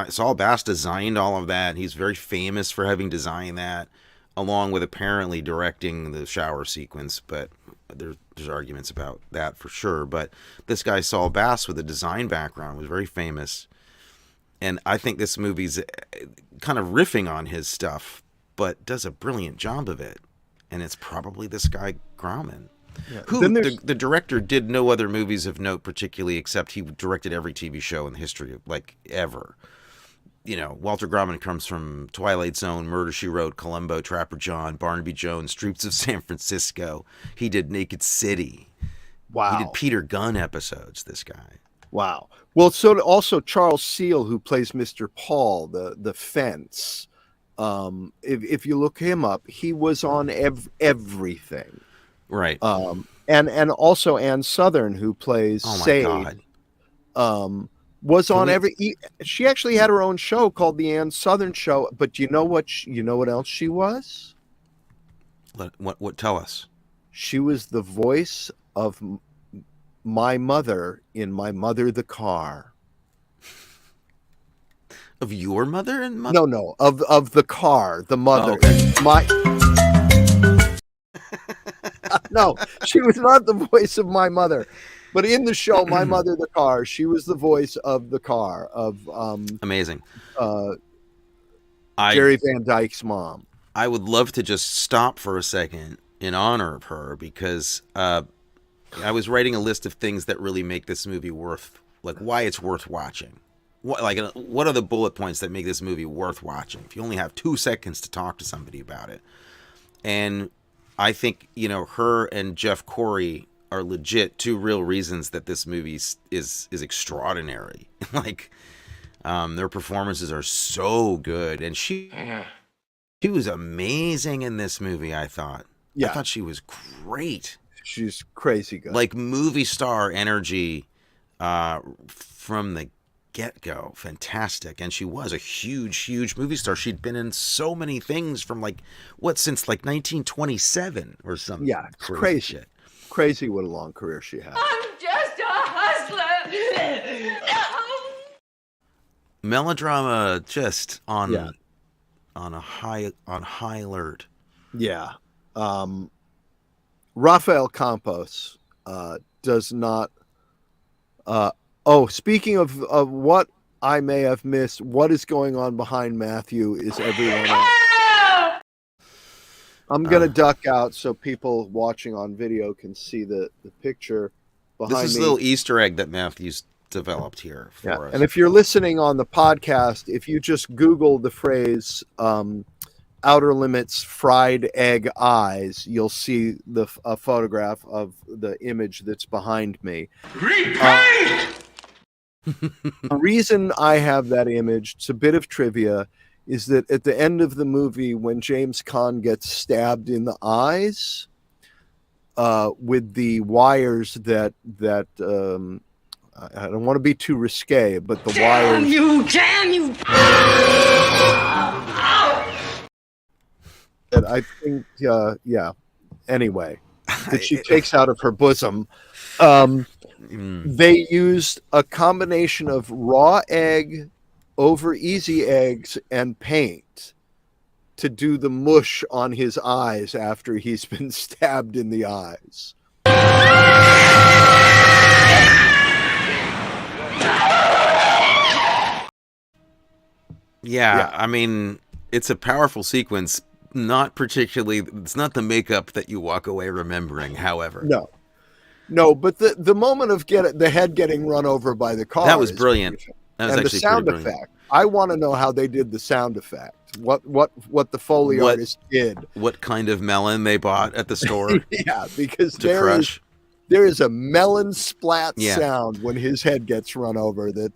Saul Bass designed all of that. He's very famous for having designed that, along with apparently directing the shower sequence, but there's arguments about that for sure. But this guy, Saul Bass, with a design background, was very famous. And I think this movie's kind of riffing on his stuff, but does a brilliant job of it. And it's probably this guy, Grauman, who the director did no other movies of note particularly, except he directed every TV show in the history of, ever. Walter Grauman comes from Twilight Zone, Murder, She Wrote, Columbo, Trapper John, Barnaby Jones, Troops of San Francisco. He did Naked City. Wow. He did Peter Gunn episodes, this guy. Wow. Well, so also Charles Seal, who plays Mr. Paul, the fence. If you look him up, he was on everything. Right. And also Ann Southern, who plays Sade, was on she actually had her own show called the Ann Southern Show. But you know what else she was? What? Tell us. She was the voice of my mother in My Mother the Car. Of your mother and mother? No, of the car, the mother. No, she was not the voice of my mother, but in the show My Mother the Car, she was the voice of the car of amazing. Jerry Van Dyke's mom. I would love to just stop for a second in honor of her, because I was writing a list of things that really make this movie why it's worth watching. What are the bullet points that make this movie worth watching? If you only have 2 seconds to talk to somebody about it. And I think, her and Jeff Corey are legit 2 real reasons that this movie is extraordinary. Their performances are so good. And she was amazing in this movie, I thought. Yeah. I thought she was great. She's crazy good. Movie star energy from the get-go. Fantastic. And she was a huge movie star. She'd been in so many things from since 1927 or something. Yeah, it's crazy shit. Crazy what a long career she had. I'm just a hustler. Melodrama just on high alert. Yeah. Rafael Campos does not. Speaking of what I may have missed, what is going on behind Matthew is everyone else. I'm going to duck out so people watching on video can see the picture behind me. This is a little Easter egg that Matthew's developed here for us. And if you're listening on the podcast, if you just Google the phrase Outer Limits fried egg eyes, you'll see a photograph of the image that's behind me. Repent! The reason I have that image, it's a bit of trivia, is that at the end of the movie, when James Caan gets stabbed in the eyes with the wires that I don't want to be too risque, but the wires. Damn you! That I think, anyway, that she takes out of her bosom. They used a combination of raw egg over easy eggs and paint to do the mush on his eyes after he's been stabbed in the eyes. Yeah, I mean, it's a powerful sequence, not particularly. It's not the makeup that you walk away remembering. However, no, but the moment of the head getting run over by the car, that was brilliant. That was and the actually sound pretty brilliant. effect. I want to know how they did the sound effect. What the Foley artist did. What kind of melon they bought at the store? Yeah, because to crush. There is a melon splat sound when his head gets run over. That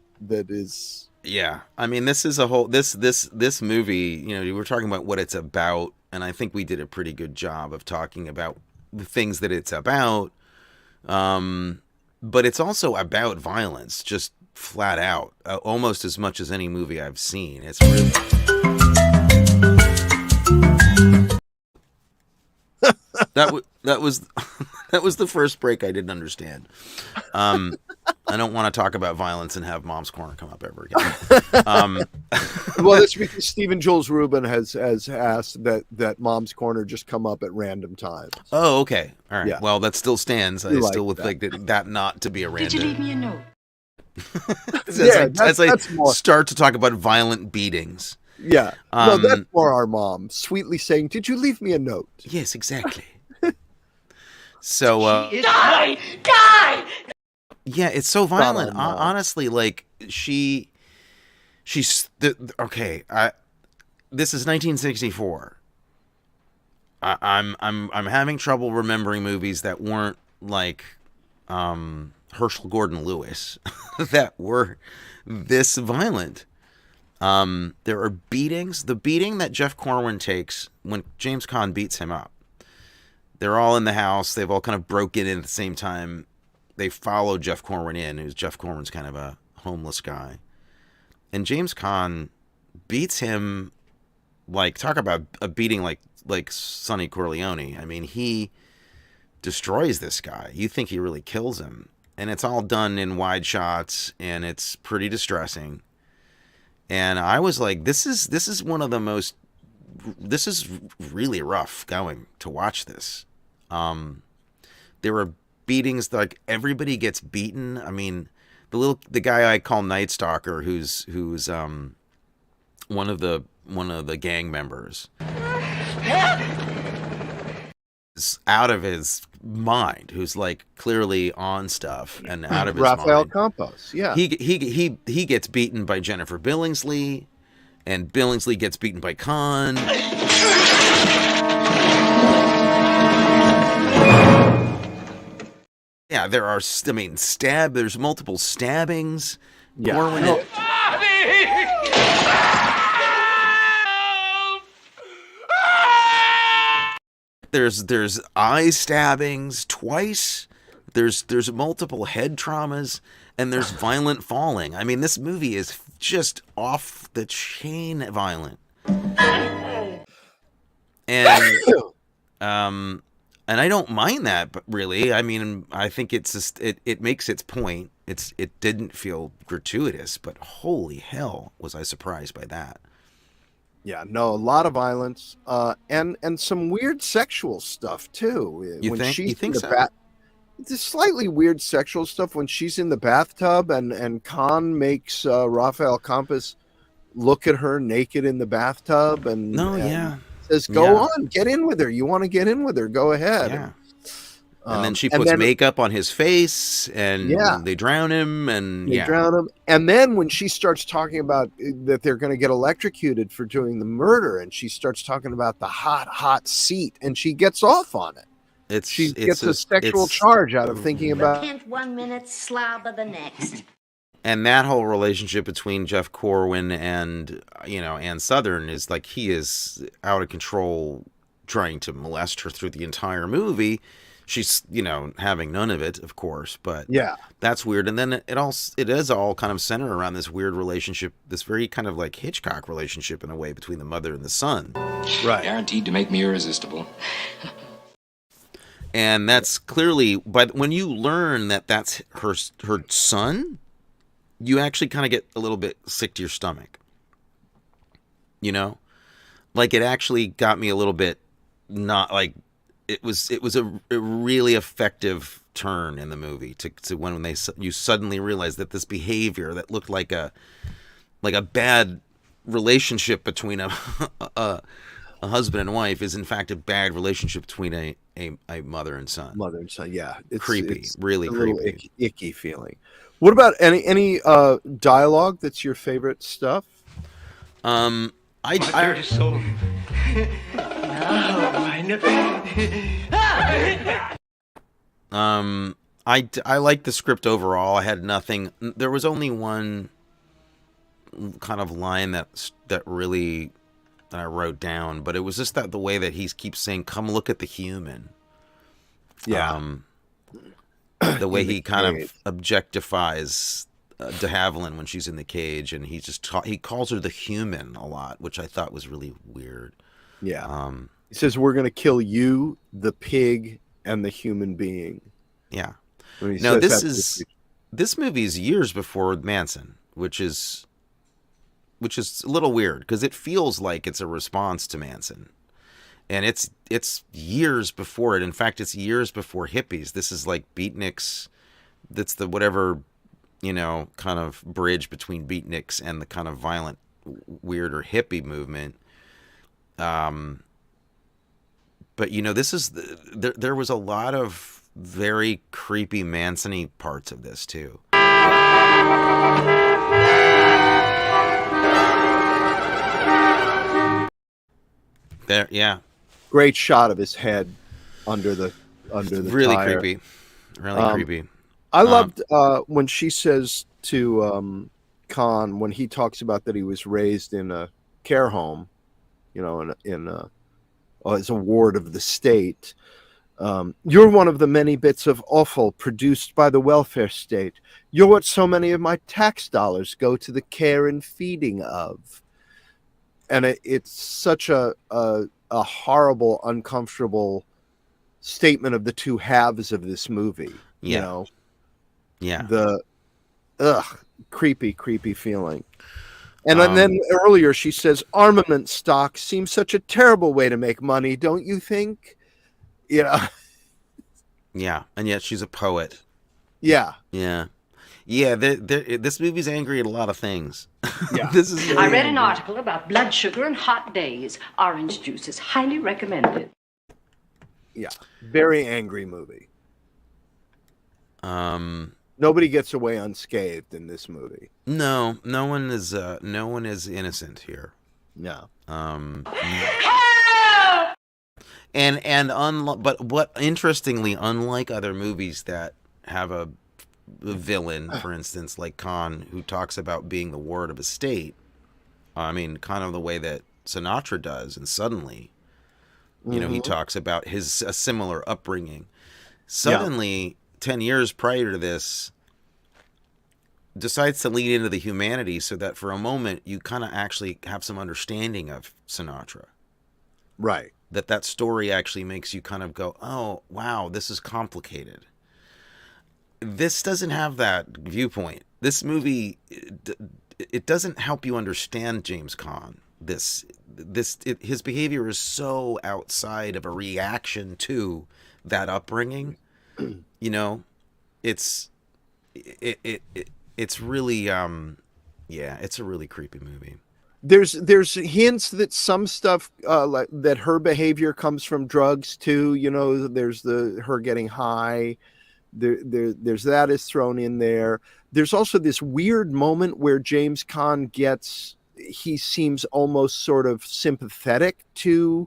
is. Yeah, I mean, this is a whole this movie. You know, we're talking about what it's about, and I think we did a pretty good job of talking about the things that it's about. But it's also about violence, just flat out, almost as much as any movie I've seen. It's really. That was the first break I didn't understand. I don't want to talk about violence and have Mom's Corner come up ever again. Well, that's because Stephen Jules Rubin has asked that Mom's Corner just come up at random times. Oh, okay. All right. Yeah. Well, that still stands. I still would think that not to be a random. Did you leave me a note? as I start to talk about violent beatings. Yeah. No, that's more our mom sweetly saying, "Did you leave me a note?" Yes, exactly. So Die! yeah, it's so violent. Honestly, like she's okay. This is 1964. I'm having trouble remembering movies that weren't like Herschel Gordon Lewis that were this violent. There are beatings. The beating that Jeff Corwin takes when James Caan beats him up. They're all in the house. They've all kind of broken in at the same time. They follow Jeff Corwin in, who's Jeff Corwin's kind of a homeless guy. And James Caan beats him like, talk about a beating like Sonny Corleone. I mean, he destroys this guy. You think he really kills him. And it's all done in wide shots, and it's pretty distressing. And I was like, this is one of the most, this is really rough going to watch this. There are beatings, like everybody gets beaten. I mean, the guy I call Night Stalker, who's one of the gang members, is out of his mind, who's like clearly on stuff and out of his Raphael mind. Campos, yeah. He gets beaten by Jennifer Billingsley, and Billingsley gets beaten by Caan. Yeah, there's multiple stabbings. Yeah. Corwin There's eye stabbings twice. There's multiple head traumas, and there's violent falling. I mean, this movie is just off the chain violent. And I don't mind that, but really, I mean, I think it's just it makes its point. It didn't feel gratuitous, but holy hell, was I surprised by that. Yeah, no, a lot of violence, and some weird sexual stuff too. You think so? It's slightly weird sexual stuff when she's in the bathtub, and Caan makes Raphael Campos look at her naked in the bathtub, and says, "Go on, get in with her. You want to get in with her? Go ahead." Yeah. And then she puts makeup on his face, and they drown him, and drown him. And then when she starts talking about that they're going to get electrocuted for doing the murder, and she starts talking about the hot seat, and she gets off on it. She gets a sexual charge out of thinking about. Repent 1 minute, slobber the next. And that whole relationship between Jeff Corwin and Ann Sothern is like, he is out of control, trying to molest her through the entire movie. She's, having none of it, of course, but that's weird. And then it is all kind of centered around this weird relationship, this very kind of like Hitchcock relationship in a way between the mother and the son. Right. Guaranteed to make me irresistible. And that's clearly, but when you learn that that's her son, you actually kind of get a little bit sick to your stomach. Like, it actually got me a little bit not like. It was a really effective turn in the movie to when you suddenly realize that this behavior that looked like a bad relationship between a a husband and wife is in fact a bad relationship between a mother and son. Mother and son, yeah. It's really a little creepy. icky feeling. What about any dialogue that's your favorite stuff? My dirty soul. I liked the script overall. I had nothing. There was only one kind of line that I wrote down, but it was just that the way that he keeps saying, "Come look at the human." Yeah. The way he kind of objectifies de Havilland when she's in the cage, and he calls her the human a lot, which I thought was really weird. Yeah. He says, "We're going to kill you, the pig, and the human being." Yeah. No, this movie is years before Manson, which is a little weird because it feels like it's a response to Manson, and it's years before it. In fact, it's years before hippies. This is like beatniks. That's the whatever, kind of bridge between beatniks and the kind of violent, weirder hippie movement. But this is there was a lot of very creepy Manson-y parts of this too. There, yeah. Great shot of his head under the really tire. creepy, really creepy. I loved when she says to Khan, when he talks about that he was raised in a care home, as a ward of the state. You're one of the many bits of offal produced by the welfare state. You're what so many of my tax dollars go to the care and feeding of. And it's such a horrible, uncomfortable statement of the two halves of this movie. Yeah. Yeah. The creepy feeling. And then earlier she says, armament stock seems such a terrible way to make money, don't you think? Yeah, and yet she's a poet. Yeah. This movie's angry at a lot of things. Yeah, I read an article about blood sugar and hot days. Orange juice is highly recommended. Yeah, very angry movie. Nobody gets away unscathed in this movie. No one is innocent here. No. But what interestingly, unlike other movies that have a villain, for instance, like Khan, who talks about being the ward of a state, kind of the way that Sinatra does, and suddenly, he talks about a similar upbringing. Suddenly, 10 years prior to this, decides to lean into the humanity so that for a moment you kind of actually have some understanding of Sinatra. Right. That story actually makes you kind of go, oh, wow, this is complicated. This doesn't have that viewpoint. This movie, it doesn't help you understand James Caan. His behavior is so outside of a reaction to that upbringing. It's really, it's a really creepy movie. There's hints that some stuff like that her behavior comes from drugs too. There's her getting high. There's that is thrown in there. There's also this weird moment where James Caan he seems almost sort of sympathetic to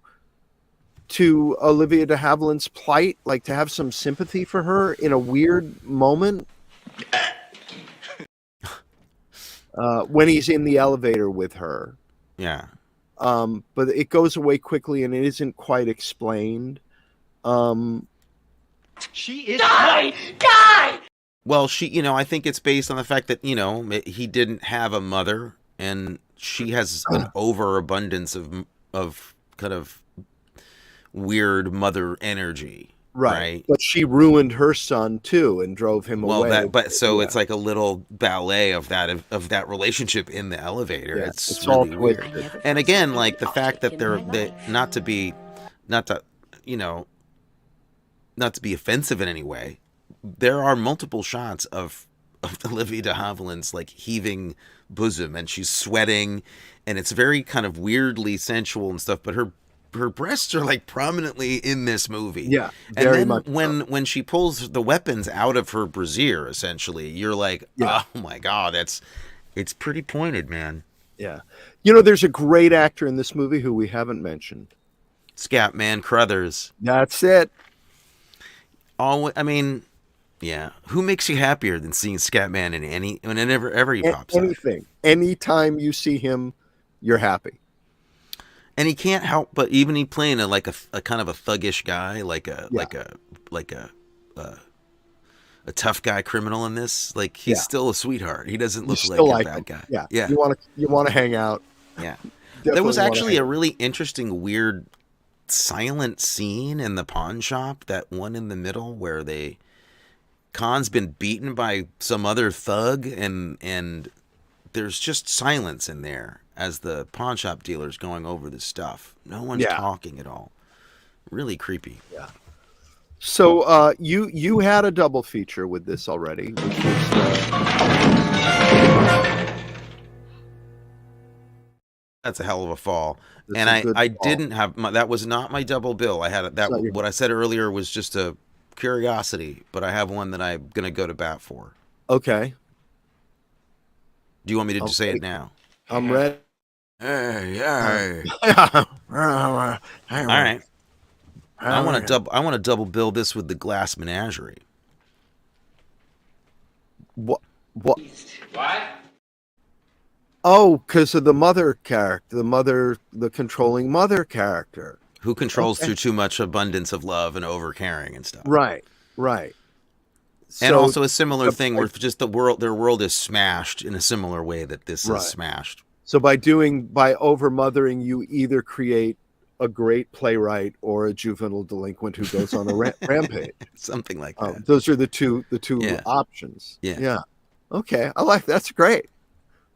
Olivia de Havilland's plight, like to have some sympathy for her in a weird moment. When he's in the elevator with her. Yeah. But it goes away quickly and it isn't quite explained. She is Die! Well, I think it's based on the fact that, he didn't have a mother and she has an overabundance of kind of weird mother energy. Right. But she ruined her son too and drove him away. It's like a little ballet of that relationship in the elevator. Yeah, it's all really weird. twisted. And again, like the fact that they not to be offensive in any way, there are multiple shots of Olivia de Havilland's like heaving bosom and she's sweating and it's very kind of weirdly sensual and stuff, but her her breasts are like prominently in this movie. Yeah, and very then much. when she pulls the weapons out of her brassiere, essentially, you're like, oh my god, it's pretty pointed, man. Yeah, you know, there's a great actor in this movie who we haven't mentioned. Scatman Crothers. That's it. I mean, yeah. Who makes you happier than seeing Scatman in whenever he pops up? Anything. Anytime you see him, you're happy. And he can't help but even he playing a kind of a thuggish guy, like a tough guy criminal in this. Like he's still a sweetheart. He doesn't look like a bad guy. Yeah. Yeah. You want to hang out. Yeah. There was actually a really interesting, weird, silent scene in the pawn shop. That one in the middle where Khan's been beaten by some other thug, and there's just silence in there as the pawn shop dealer's going over the stuff. No one's talking at all. Really creepy. Yeah. So you had a double feature with this already, which was that's a hell of a fall. And I didn't have that was not my double bill. I had that. What I said earlier was just a curiosity, but I have one that I'm gonna go to bat for. Okay. Do you want me to just say it now? I'm ready. Hey. All right. I want to double bill this with the Glass Menagerie. What? What? Oh, because of the mother character, the controlling mother character. Who controls through too much abundance of love and overcaring and stuff. Right. And also a similar thing where just their world is smashed in a similar way that this is smashed. So by over-mothering, you either create a great playwright or a juvenile delinquent who goes on a rampage. Something like that. Those are the two options. Yeah. Okay. That's great.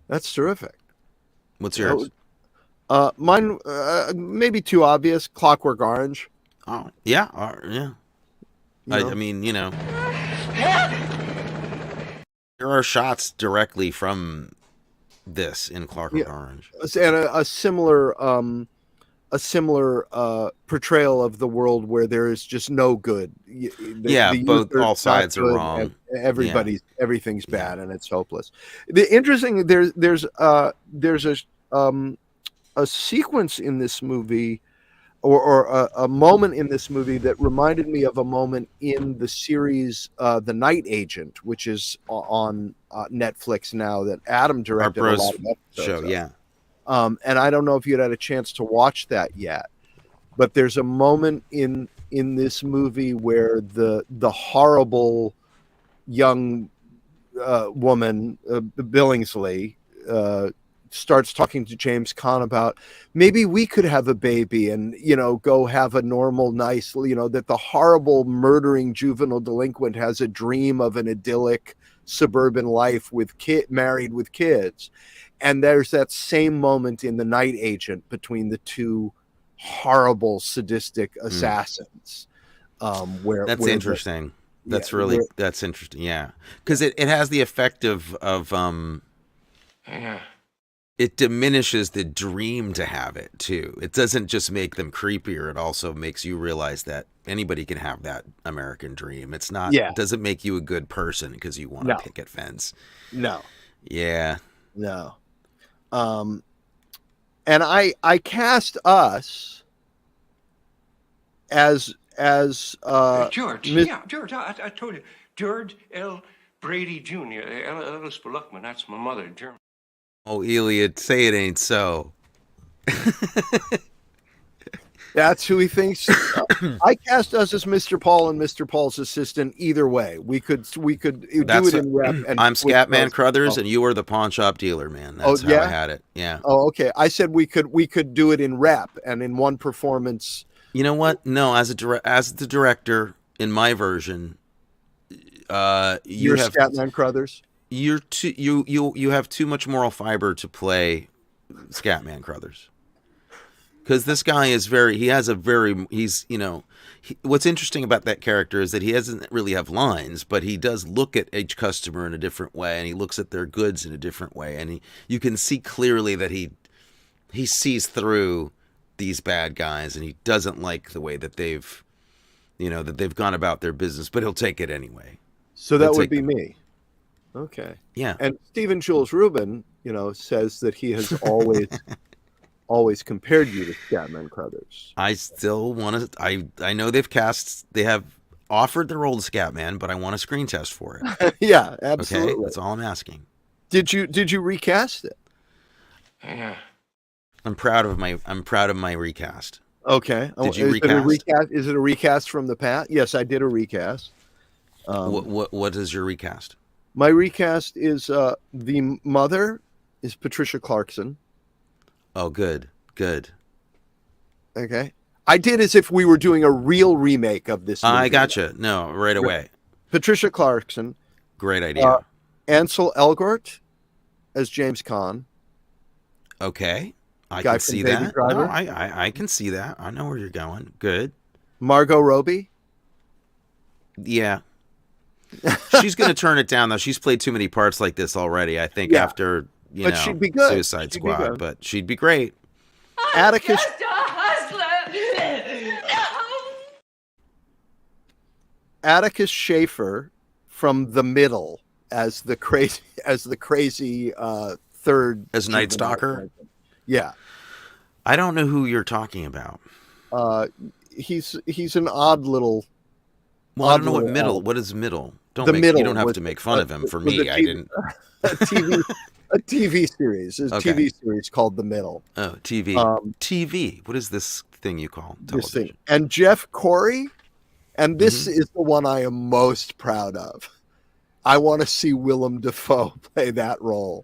That's terrific. What's yours? Mine, maybe too obvious. Clockwork Orange. Oh, yeah. I mean, there are shots directly from this in Clockwork Orange, and a similar portrayal of the world where there is just no good. All sides are wrong. Everything's bad and it's hopeless. The interesting there's a sequence in this movie or a moment in this movie that reminded me of a moment in the series The Night Agent, which is on Netflix now, that Adam directed a lot of episodes show. And I don't know if you'd had a chance to watch that yet, but there's a moment in this movie where the horrible young woman, Billingsley, starts talking to James Caan about maybe we could have a baby and, go have a normal, nice, that the horrible murdering juvenile delinquent has a dream of an idyllic suburban life married with kids. And there's that same moment in The Night Agent between the two horrible, sadistic assassins. That's interesting. That's interesting. Yeah. Because it has the effect of it diminishes the dream to have it too. It doesn't just make them creepier. It also makes you realize that anybody can have that American dream. It's not, it doesn't make you a good person because you want a picket fence. No. Yeah. No. And I cast us as George. George. I told you, George L. Brady Jr. Ellis Luckman. That's my mother, German. Oh, Hilyard, say it ain't so. That's who he thinks. I cast us as Mr. Paul and Mr. Paul's assistant. Either way, we could do it in rep. And I'm Scatman Crothers, and you are the pawn shop dealer, man. That's how I had it. Yeah. Oh, okay. I said we could do it in rep and in one performance. You know what? No, as the director in my version, you're Scatman Crothers. You have too much moral fiber to play Scatman Crothers. Because this guy is what's interesting about that character is that he doesn't really have lines, but he does look at each customer in a different way, and he looks at their goods in a different way, and you can see clearly that he sees through these bad guys, and he doesn't like the way that they've gone about their business, but he'll take it anyway. So that would be me. Okay. Yeah. And Stephen Jules Rubin, says that he has always compared you to Scatman Crothers. I still want to. I know they have offered the role to Scatman, but I want a screen test for it. Yeah, absolutely. Okay, that's all I'm asking. Did you recast it? Yeah. I'm proud of my recast. Okay. Did you recast? Is it a recast from the past? Yes, I did a recast. What is your recast? My recast is the mother is Patricia Clarkson. Oh, good. Okay. I did as if we were doing a real remake of this movie. I gotcha. No, right away. Patricia Clarkson. Great idea. Ansel Elgort as James Caan. Okay. I Guy can from see Baby that. Driver. No, I can see that. I know where you're going. Good. Margot Robbie. Yeah. She's going to turn it down, though. She's played too many parts like this already, I think, after, she'd be good. Suicide Squad. But she'd be great. Atticus. Atticus Schaefer from The Middle as the crazy third. As Night Stalker? Yeah. I don't know who you're talking about. He's an odd little. Well, I don't know what middle. What is middle? You don't have to make fun of him. For me, I didn't. A TV series. A TV series called The Middle. Oh, TV. TV. What is this thing you call television? This thing. And Jeff Corey, and this is the one I am most proud of. I want to see Willem Dafoe play that role.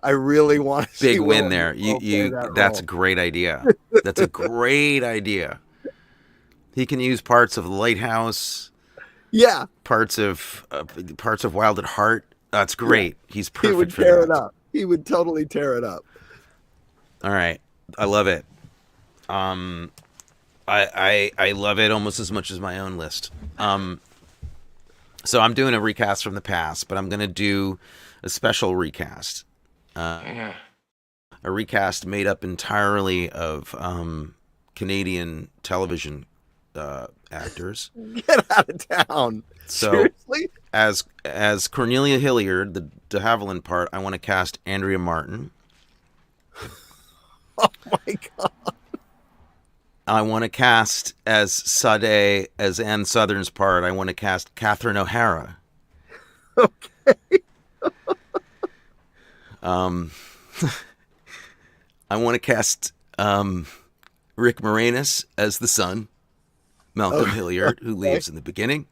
I really want to see. Big win Willem there. Dafoe That's role. a great idea. That's a great idea. He can use parts of Lighthouse. Yeah. Parts of Wild at Heart. That's great. Yeah. He's perfect. He would for tear that. it up. He would totally tear it up. All right, I love it. I love it almost as much as my own list. So I'm doing a recast from the past, but I'm going to do a special recast. A recast made up entirely of Canadian television actors. Get out of town. So, seriously? As Cornelia Hilyard, the de Havilland part, I want to cast Andrea Martin. Oh my God. I want to cast as Sade, as Ann Southern's part, I want to cast Catherine O'Hara. Okay. I want to cast Rick Moranis as the son, Malcolm Hilyard, who leaves in the beginning.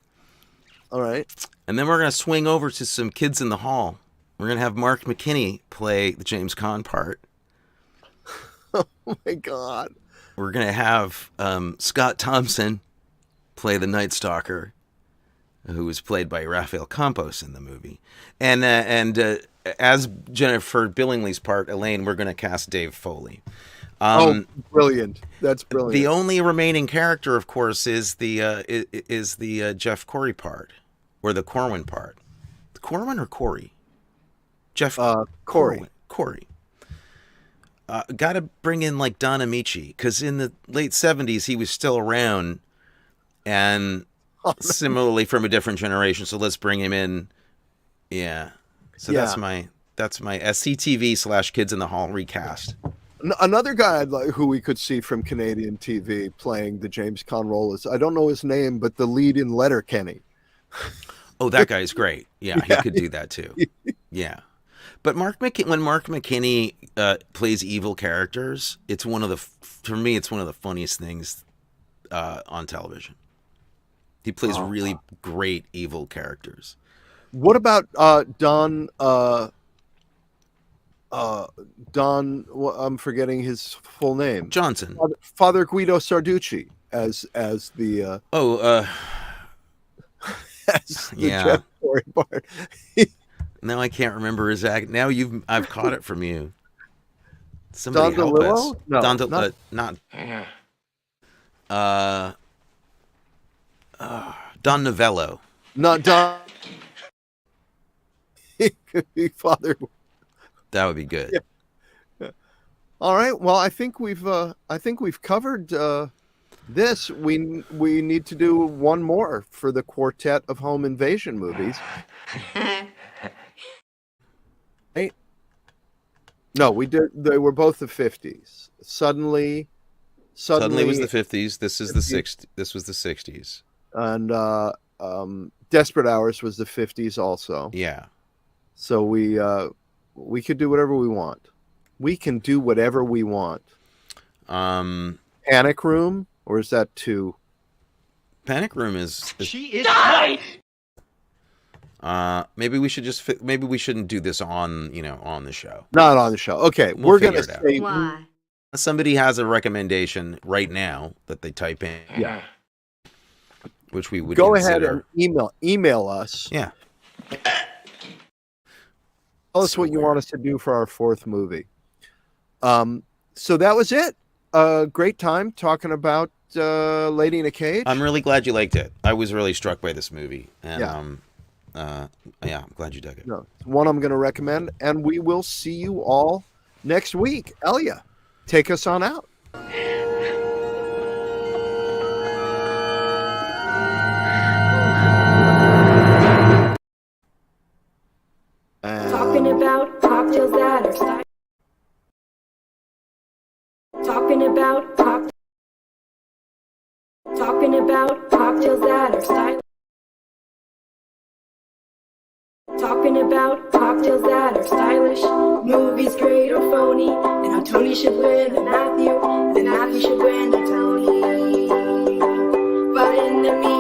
All right. And then we're going to swing over to some Kids in the Hall. We're going to have Mark McKinney play the James Caan part. Oh my God. We're going to have Scott Thompson play the Night Stalker, who was played by Raphael Campos in the movie. And as Jennifer Billingsley's part, Elaine, we're going to cast Dave Foley. Brilliant! That's brilliant. The only remaining character, of course, is the Jeff Corey part, or the Corwin part. Corwin or Corey? Jeff Corey. Corey. Got to bring in like Don Amici, because in the late 70s he was still around, and similarly from a different generation. So let's bring him in. Yeah. So that's my SCTV / Kids in the Hall recast. Another guy who we could see from Canadian TV playing the James Caan role is, I don't know his name, but the lead in Letterkenny. Oh, that guy's great. Yeah, he could do that too. Yeah. But when Mark McKinney plays evil characters, it's one of the funniest things on television. He plays really great evil characters. What about Don? I'm forgetting his full name. Johnson. Father Guido Sarducci as the. As the Jeff Corey part. Now I can't remember his act. Now I've caught it from you. Somebody Don help us. DeLillo? No, not. Don Novello. Not Don. He could be Father. That would be good. Yeah. All right. Well, I think we've covered this. We need to do one more for the quartet of home invasion movies. Right? No, we did. They were both the 50s. Suddenly was the 50s. This is the 60s. This was the 60s. And Desperate Hours was the 50s also. Yeah. So we could do whatever we want. We can do whatever we want. Panic Room, or is that too? Panic Room is She is right. maybe we should just maybe we shouldn't do this on on the show. Not on the show. Okay, We'll we're gonna figure it say Why? Somebody has a recommendation right now that they type in. Yeah. Which we would go consider. ahead and email us. Yeah. Tell us what you want us to do for our fourth movie. So that was it. Great time talking about Lady in a Cage. I'm really glad you liked it. I was really struck by this movie, and Yeah. I'm glad you dug it. No, it's one I'm going to recommend, and we will see you all next week. Elia, take us on out. Talking about cocktails that are stylish. Talking about cocktails that are stylish. Talking about cocktails that are stylish. Movies great or phony, and how Tony should win and Matthew should win and Tony. But in the meantime,